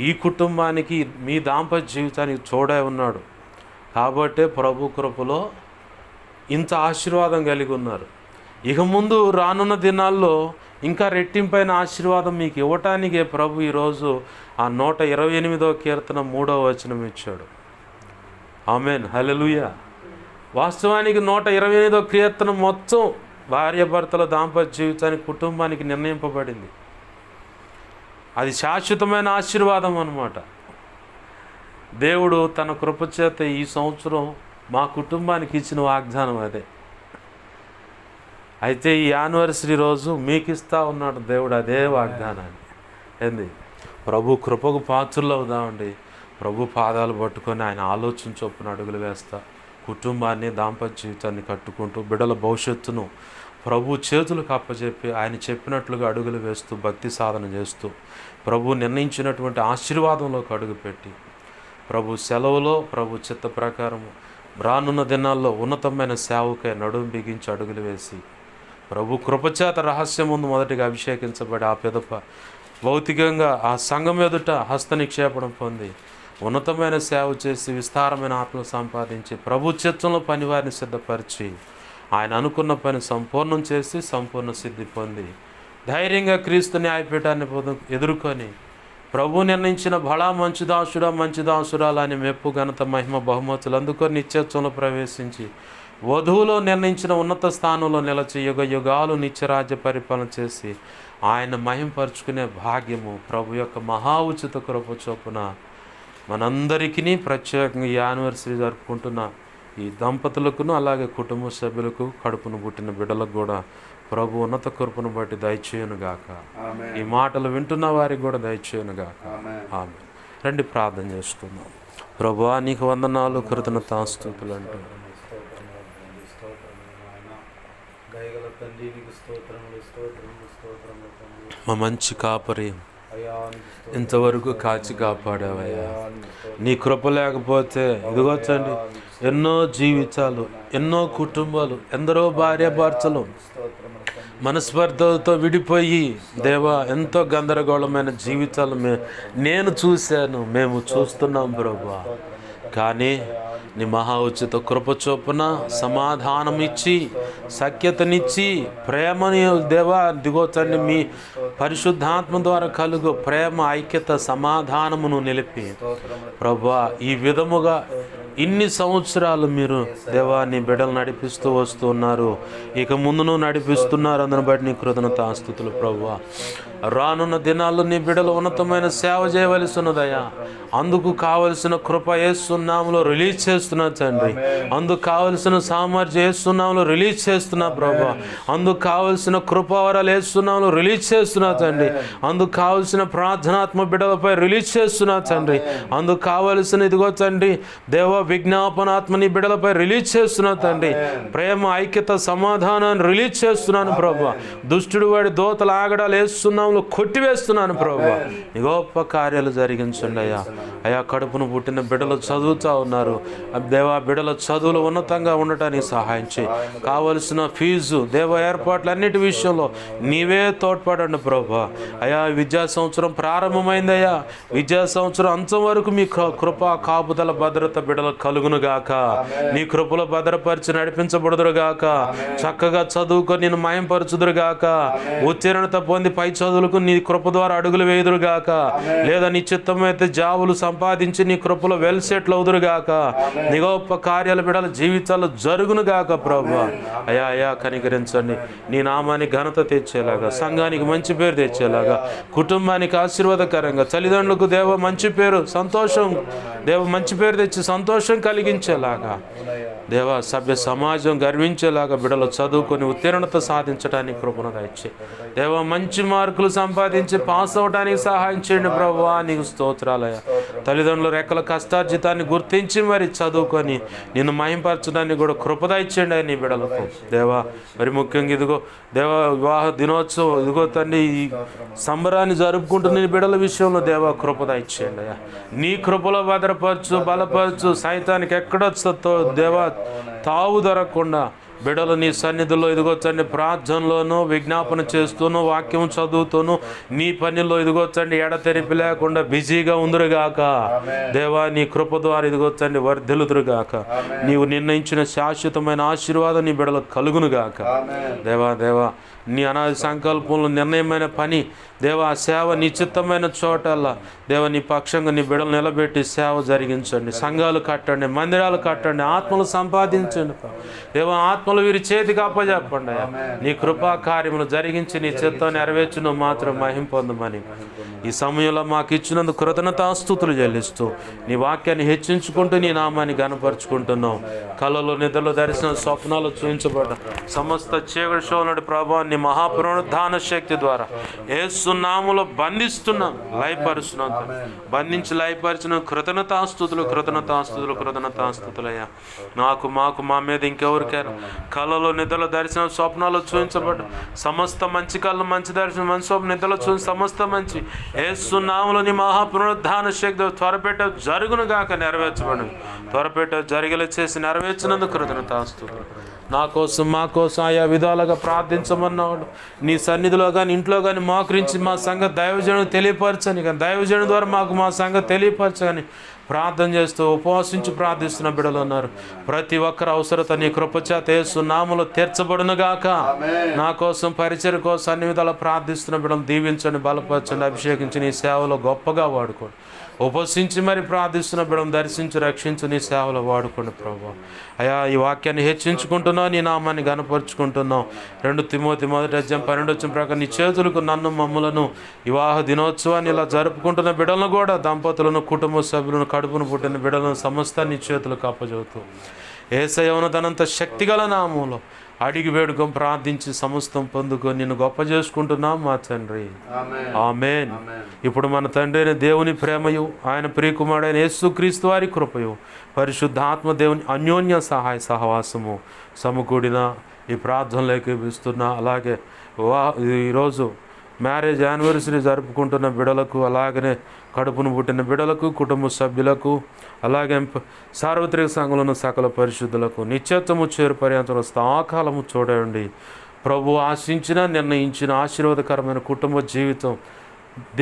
ఈ కుటుంబానికి, మీ దాంపత్య జీవితానికి తోడే ఉన్నాడు. కాబట్టే ప్రభు కృపలో ఇంత ఆశీర్వాదం కలిగి ఉన్నారు. ఇక ముందు రానున్న దినాల్లో ఇంకా రెట్టింపైన ఆశీర్వాదం మీకు ఇవ్వటానికే ప్రభు ఈరోజు ఆ 128వ కీర్తన 3వ వచనం ఇచ్చాడు. ఆమేన్, హల్లెలూయా. వాస్తవానికి 128వ కీర్తన మొత్తం భార్యాభర్తల దాంపత్య జీవితానికి, కుటుంబానికి నిర్ణయింపబడింది. అది శాశ్వతమైన ఆశీర్వాదం అన్నమాట. దేవుడు తన కృపచేత ఈ సంవత్సరం మా కుటుంబానికి ఇచ్చిన వాగ్దానం అదే. అయితే ఈ యానివర్సరీ రోజు మీకు ఇస్తా ఉన్నాడు దేవుడు అదే వాగ్దానాన్ని. ఏంది? ప్రభు కృపకు పాత్రలు అవుదామండి. ప్రభు పాదాలు పట్టుకొని ఆయన ఆలోచన చొప్పున అడుగులు వేస్తా కుటుంబాన్ని, దాంపత్య జీవితాన్ని కట్టుకుంటూ బిడ్డల భవిష్యత్తును ప్రభు చేతులకు అప్పచెప్పి ఆయన చెప్పినట్లుగా అడుగులు వేస్తూ భక్తి సాధన చేస్తూ ప్రభు నిర్ణయించినటువంటి ఆశీర్వాదంలోకి అడుగుపెట్టి ప్రభు సెలవులో ప్రభు చిత్త ప్రకారము రానున్న దినాల్లో ఉన్నతమైన సేవకై నడుము బిగించి అడుగులు వేసి ప్రభు కృపచేత రహస్యం ముందు మొదటిగా అభిషేకించబడి ఆ పిదప భౌతికంగా ఆ సంఘం ఎదుట హస్త నిక్షేపణం పొంది ఉన్నతమైన సేవ చేసి విస్తారమైన ఆత్మలు సంపాదించి ప్రభు చిత్తంలో పనివారిని సిద్ధపరిచి ఆయన అనుకున్న పని సంపూర్ణం చేసి సంపూర్ణ సిద్ధి పొంది ధైర్యంగా క్రీస్తు న్యాయపీఠాన్ని ఎదుర్కొని ప్రభు నిర్ణయించిన బలా మంచిదాసుడా మంచిదాసురాలని మెప్పు ఘనత మహిమ బహుమతులు అందుకొని నిత్యత్వంలో ప్రవేశించి వధువులో నిర్ణయించిన ఉన్నత స్థానంలో నిలిచి యుగ యుగాలు నిత్యరాజ్య పరిపాలన చేసి ఆయన మహింపరుచుకునే భాగ్యము ప్రభు యొక్క మహా ఉచిత కృప చొప్పున మనందరికీ ప్రత్యేకంగా ఈ యానివర్సరీ జరుపుకుంటున్న ఈ దంపతులకును అలాగే కుటుంబ సభ్యులకు కడుపును పుట్టిన బిడ్డలకు కూడా ప్రభు ఉన్నత కృపను బట్టి దయచేయునుగాక. ఈ మాటలు వింటున్న వారికి కూడా దయచేయునుగాక. ఆమె రండి ప్రార్థన చేసుకుందాం. ప్రభువా నీకు వందనాలు, కృతజ్ఞతాస్తుతులు అంటూ మా మంచి కాపరి ఇంతవరకు కాచి కాపాడావయ్యా. నీ కృప లేకపోతే ఇదిగొచ్చండి ఎన్నో జీవితాలు, ఎన్నో కుటుంబాలు, ఎందరో భార్యాభర్తలు మనస్పర్ధలతో విడిపోయి దేవా ఎంతో గందరగోళమైన జీవితాలు నేను చూశాను, మేము చూస్తున్నాం ప్రభువా. కానీ నీ మహా ఉచిత కృప చొప్పున సమాధానం ఇచ్చి సఖ్యతనిచ్చి ప్రేమని దేవా దిగోతండి మీ పరిశుద్ధాత్మ ద్వారా కలుగు ప్రేమ, ఐక్యత, సమాధానమును నిలిపి ప్రభువా ఈ విధముగా ఇన్ని సంవత్సరాలు మీరు దేవా నీ బిడ్డలు నడిపిస్తూ వస్తున్నారు, ఇక ముందును నడిపిస్తున్నారు. అందుని బట్టి నీ కృతజ్ఞతాస్తుతులు ప్రభువా. రానున్న దినాల్లో నీ బిడ్డలు ఉన్నతమైన సేవ చేయవలసి ఉన్నదయ్యా. అందుకు కావలసిన కృప యేసునామములో రిలీజ్ చేస్తున్నా తండ్రి. అందుకు కావలసిన సామర్థ్యం యేసునామములో రిలీజ్ చేస్తున్నా ప్రభువా. అందుకు కావలసిన కృపావరాలు యేసునామములో రిలీజ్ చేస్తున్నా తండ్రి. అందుకు కావలసిన ప్రార్థనాత్మ బిడ్డలపై రిలీజ్ చేస్తున్నా తండ్రి. అందుకు కావలసిన ఇదిగో తండ్రి దేవ విజ్ఞాపనాత్మ నీ బిడ్డలపై రిలీజ్ చేస్తున్నా తండ్రి. ప్రేమ, ఐక్యత, సమాధానాన్ని రిలీజ్ చేస్తున్నాను ప్రభువా. దుష్టుడు వాడి దోతల ఆగడాలు యేసునామములో కొట్టివేస్తున్నాను ప్రభువా. నీ గొప్ప కార్యాలు జరిగించండి అయ్యా. అయా కడుపును పుట్టిన బిడ్డలు చదువుతూ ఉన్నారు దేవా, బిడ్డల చదువులు ఉన్నతంగా ఉండటానికి సహాయం చేయి. కావలసిన ఫీజు దేవ ఏర్పాట్లన్నిటి విషయంలో నీవే తోడ్పడండి ప్రభువా. అయా విద్యా సంవత్సరం ప్రారంభమైందయ్యా. విద్యా సంవత్సరం అంతం వరకు మీ కృప, కాపుదల, భద్రత బిడ్డలకు కలుగునుగాక. నీ కృపలో భద్రపరిచి నడిపించబడుదురుగాక. చక్కగా చదువుకొని నేను మయంపరచుదురుగాక. ఉత్తీర్ణత పొంది పై చదువులకు నీ కృప ద్వారా అడుగులు వేయుదురుగాక. లేదా నీ చిత్తమైతే జాబులు సంపాదించి నీ కృపలో వెల్ సెటిల్ అవుదురుగాక. నీ గొప్ప కార్యాల బిడ్డల జీవితాలు జరుగునుగాక ప్రభువా. అయా అయా కనికరించండి. నీ నామానికి ఘనత తెచ్చేలాగా, సంఘానికి మంచి పేరు తెచ్చేలాగా, కుటుంబానికి ఆశీర్వాదకరంగా, తల్లిదండ్రులకు దేవ మంచి పేరు, సంతోషం దేవ మంచి పేరు తెచ్చి సంతోషం కలిగించేలాగా దేవ సభ్య సమాజం గర్వించేలాగా బిడ్డలు చదువుకొని ఉత్తీర్ణత సాధించడానికి కృపను దయచే దేవ. మంచి మార్కులు సంపాదించి పాస్ అవడానికి సహాయం చేయండి ప్రభువా. నీకు స్తోత్రాలయ. తల్లిదండ్రుల రెక్కల కష్టార్జితాన్ని గుర్తించి మరి చదువుకొని నిన్ను మహింపరచడానికి కూడా కృప దయచేయండి నీ బిడ్డలకు దేవా. మరి ముఖ్యంగా ఇదిగో దేవ వివాహ దినోత్సవం ఇదిగో తండ్రి ఈ సంబరాన్ని జరుపుకుంటున్న నీ బిడ్డల విషయంలో దేవా కృప దయచేయండి అయ్యా. నీ కృపలో భద్రపరచు, బలపరచు. సైతానికి ఎక్కడ దేవా తావు దొరకకుండా బిడ్డలు నీ సన్నిధిలో ఇదిగొచ్చండి ప్రార్థనలోనూ విజ్ఞాపన చేస్తూను వాక్యం చదువుతూను నీ పనిలో ఇదిగొచ్చండి ఎడతెరిపి లేకుండా బిజీగా ఉందరుగాక. దేవా నీ కృప ద్వారా ఇదిగొచ్చండి వర్ధిల్లుదురుగాక. నీవు నిర్ణయించిన శాశ్వతమైన ఆశీర్వాదం నీ బిడ్డలకు కలుగునుగాక. దేవా నీ అనాది సంకల్పంలో నిర్ణయమైన పని దేవా సేవ నిశ్చితమైన చోటల్లా దేవా నీ పక్షంగా నీ బిడ్డలు నిలబెట్టి సేవ జరిగించండి. సంఘాలు కట్టండి, మందిరాలు కట్టండి, ఆత్మలు సంపాదించండి. దేవా ఆత్మలు వీరి చేతికి అప్పచెప్పండి. నీ కృపా కార్యములు జరిగించి నీ చిత్తం నెరవేర్చును మాత్రం మహిమ పొందమని ఈ సమయంలో మాకు ఇచ్చినందుకు కృతజ్ఞతాస్తుతులు చెల్లిస్తూ నీ వాక్యాన్ని హెచ్చించుకుంటూ నీ నామాన్ని గనపరుచుకుంటున్నాం. కళలో నిద్రలో దర్శనం స్వప్నాలు చూపించబడ్డ సమస్త చీకటి శోధనటి ప్రభావాన్ని మహాపునరుద్ధాన శక్తి ద్వారా యేసు నామములో బంధిస్తున్నాం, లయపరుస్తున్నాం. బంధించి లయపరిచిన కృతజ్ఞతాస్తుతులయ్యా. నాకు మాకు మా మీద ఇంకెవరికైనా కళలో నిద్రలో దర్శనం స్వప్నాలు చూపించబడ్డ సమస్త మంచి కళ్ళు మంచి దర్శనం మంచి స్వప్న నిద్రలో చూసి సమస్త మంచి యేసు నామములో నీ మహాపునరుద్ధాన శక్తి త్వరపెట్ట జరుగునుగాక, నెరవేర్చబడి త్వరపెట్ట జరిగేలా చేసి నెరవేర్చినందుకు కృతజ్ఞతాస్తుతులు. నా కోసం మా కోసం ఆయా విధాలుగా ప్రార్థించమన్నాడు. నీ సన్నిధిలో కానీ ఇంట్లో కానీ మోకరించి మా సంగతి దైవజనుడు తెలియపరచని కానీ దైవజనుడు ద్వారా మాకు మా సంగతి తెలియపరచని ప్రార్థన చేస్తూ ఉపవాసించి ప్రార్థిస్తున్న బిడ్డలు ఉన్నారు. ప్రతి ఒక్కరి అవసరత నీ కృపచేత యేసు నామములో తీర్చబడునుగాక. నా కోసం పరిచర్య కోసం అన్ని విధాలు ప్రార్థిస్తున్న బిడ్డలు దీవించండి, బలపరచండి, అభిషేకించి నీ సేవలో గొప్పగా వాడుకోండి. ఉపసించి మరి ప్రార్థిస్తున్న బిడ్డను దర్శించి రక్షించి నీ సేవలో వాడుకోండి ప్రభు. అయా ఈ వాక్యాన్ని హెచ్చించుకుంటున్నావు, నీ నామాన్ని గనపరుచుకుంటున్నావు. 2 తిమోతి 1:12 ప్రకారం నీ చేతులకు నన్ను మమ్ములను వివాహ దినోత్సవాన్ని ఇలా జరుపుకుంటున్న బిడ్డలను కూడా దంపతులను కుటుంబ సభ్యులను కడుపును పుట్టిన బిడ్డలను సమస్తాన్ని నీ చేతులకు అప్పచెబుతూ యేసయ్య ఉన్నతనంత శక్తిగల నామంలో అడిగి వేడుకొని ప్రార్థించి సమస్తం పొందుకొని నిన్ను గొప్ప చేసుకుంటున్నాం మా తండ్రి. ఆమేన్. ఇప్పుడు మన తండ్రి అయిన దేవుని ప్రేమయు ఆయన ప్రియకుమారుడైన యేసుక్రీస్తు వారి కృపయు పరిశుద్ధాత్మ దేవుని అన్యోన్య సహాయ సహవాసము సమకూడిన ఈ ప్రార్థనలోకి ఇస్తున్నా. అలాగే ఈరోజు మ్యారేజ్ యానివర్సరీ జరుపుకుంటున్న బిడ్డలకు, అలాగనే కడుపును పుట్టిన బిడ్డలకు, కుటుంబ సభ్యులకు, అలాగే సార్వత్రిక సంఘంలో సకల పరిశుద్ధులకు నిత్యత్వము చేరు పర్యంతం ఆకాలము చూడండి. ప్రభు ఆశించిన నిర్ణయించిన ఆశీర్వాదకరమైన కుటుంబ జీవితం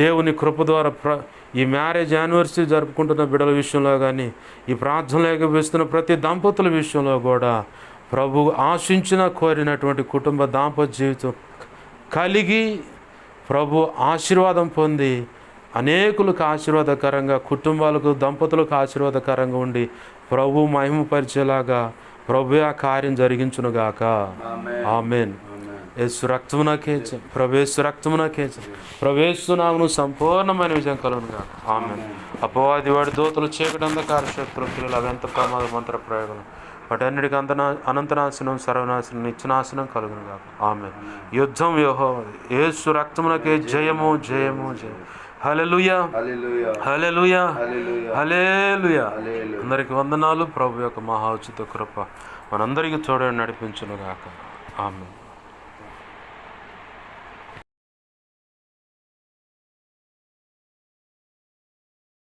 దేవుని కృప ద్వారా ఈ మ్యారేజ్ యానివర్సరీ జరుపుకుంటున్న బిడ్డల విషయంలో కానీ ఈ ప్రార్థనలోకి వేస్తున్న ప్రతి దంపతుల విషయంలో కూడా ప్రభు ఆశించిన కోరినటువంటి కుటుంబ దాంపత్య జీవితం కలిగి ప్రభు ఆశీర్వాదం పొంది అనేకులకు ఆశీర్వాదకరంగా, కుటుంబాలకు దంపతులకు ఆశీర్వాదకరంగా ఉండి ప్రభు మహిమపరిచేలాగా ప్రభు ఆ కార్యం జరిగించునుగాక. ఆమేన్. యేసు రక్తమునకే ప్రవేశ రక్తమునకే ప్రవేశనామును సంపూర్ణమైన విజయం కలుగునుగాక. ఆమేన్. అపవాది వాడి దూతలు చీకటి అంధకార శక్తులు క్రియలు అవంత ప్రమాద మంత్ర ప్రయోగం వాటన్నిటికీ అనంతనాశనం సర్వనాశనం నిత్యనాశనం కలుగునుగాక. ఆమేన్. యుద్ధం యెహోవాది. యేసు రక్తమునకే జయము జయము జయం. హల్లెలూయా హల్లెలూయా హల్లెలూయా. అందరికి వందనాలు. ప్రభు యొక్క మహా ఉచిత కృప మనందరికీ తోడని నడిపించునుగాక. ఆమేన్.